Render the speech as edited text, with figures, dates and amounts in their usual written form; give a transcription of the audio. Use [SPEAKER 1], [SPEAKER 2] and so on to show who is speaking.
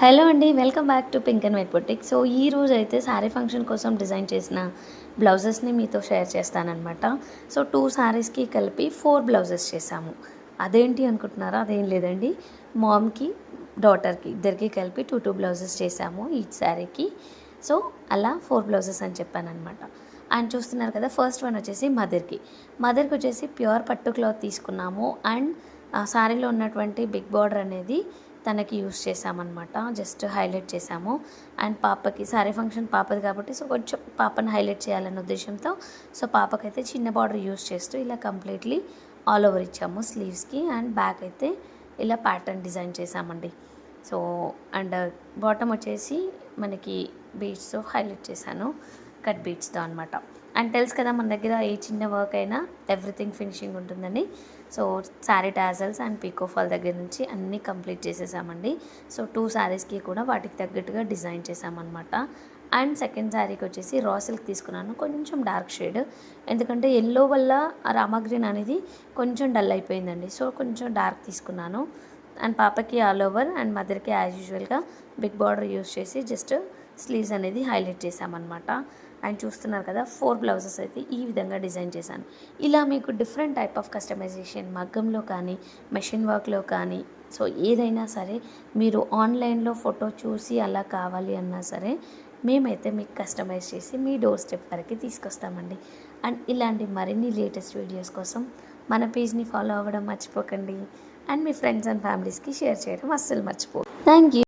[SPEAKER 1] Hello అండి, welcome back to pink and white boutique. So ఈ రోజు అయితే శారీ ఫంక్షన్ కోసం డిజైన్ చేసిన బ్లౌజెస్ని మీతో షేర్ చేస్తానన్నమాట. సో 2 శారీస్కి కలిపి 4 బ్లౌజెస్ చేశాము. అదేంటి అనుకుంటున్నారా? అదేం లేదండి, మామ్కి డాటర్కి ఇద్దరికి కలిపి 2 బ్లౌజెస్ చేశాము ఈచ్ శారీకి. సో అలా 4 బ్లౌజెస్ అని చెప్పానమాట. అండ్ చూస్తున్నారు కదా, ఫస్ట్ వన్ వచ్చేసి మదర్కి వచ్చేసి ప్యూర్ పట్టు క్లాత్ తీసుకున్నాము. అండ్ శారీలో ఉన్నటువంటి బిగ్ బార్డర్ అనేది తనకి యూస్ చేసామన్నమాట. జస్ట్ హైలైట్ చేసాము. అండ్ పాపకి శారీ ఫంక్షన్ పాపది కాబట్టి సో కొంచెం పాపను హైలైట్ చేయాలనే ఉద్దేశంతో సో పాపకైతే చిన్న బార్డర్ యూస్ చేస్తూ ఇలా కంప్లీట్లీ ఆల్ ఓవర్ ఇచ్చాము స్లీవ్స్కి. అండ్ బ్యాక్ అయితే ఇలా ప్యాటర్న్ డిజైన్ చేసామండి. సో అండ్ బాటమ్ వచ్చేసి మనకి బీడ్స్తో హైలైట్ చేశాను, కట్ బీడ్స్తో అనమాట. అండ్ తెలుసు కదా, మన దగ్గర ఏ చిన్న వర్క్ అయినా ఎవ్రీథింగ్ ఫినిషింగ్ ఉంటుందని. సో శారీ టాజల్స్ అండ్ పీకోఫాల్ దగ్గర నుంచి అన్నీ కంప్లీట్ చేసేసామండి. సో 2 శారీస్కి కూడా వాటికి తగ్గట్టుగా డిజైన్ చేసామన్నమాట. అండ్ సెకండ్ శారీకి వచ్చేసి రా సిల్క్ తీసుకున్నాను, కొంచెం డార్క్ షేడ్. ఎందుకంటే ఎల్లో వల్ల రామా గ్రీన్ అనేది కొంచెం డల్ అయిపోయిందండి. సో కొంచెం డార్క్ తీసుకున్నాను. అండ్ పాపకి ఆల్ ఓవర్ అండ్ మదర్కి యాజ్ యూజువల్గా బిగ్ బార్డర్ యూస్ చేసి జస్ట్ స్లీవ్స్ అనేది హైలైట్ చేసామన్నమాట. అండ్ చూస్తున్నారు కదా, 4 బ్లౌజెస్ అయితే ఈ విధంగా డిజైన్ చేశాను. ఇలా మీకు డిఫరెంట్ టైప్ ఆఫ్ కస్టమైజేషన్ మగ్గంలో కానీ మెషిన్ వర్క్లో కానీ సో ఏదైనా సరే మీరు ఆన్లైన్లో ఫోటో చూసి అలా కావాలి అన్నా సరే మేమైతే మీకు కస్టమైజ్ చేసి మీ డోర్ స్టెప్ వరకు తీసుకొస్తామండి. అండ్ ఇలాంటి మరిన్ని లేటెస్ట్ వీడియోస్ కోసం మన పేజ్ని ఫాలో అవ్వడం మర్చిపోకండి. అండ్ మీ ఫ్రెండ్స్ అండ్ ఫ్యామిలీస్కి షేర్ చేయడం అస్సలు మర్చిపోకండి. Thank you.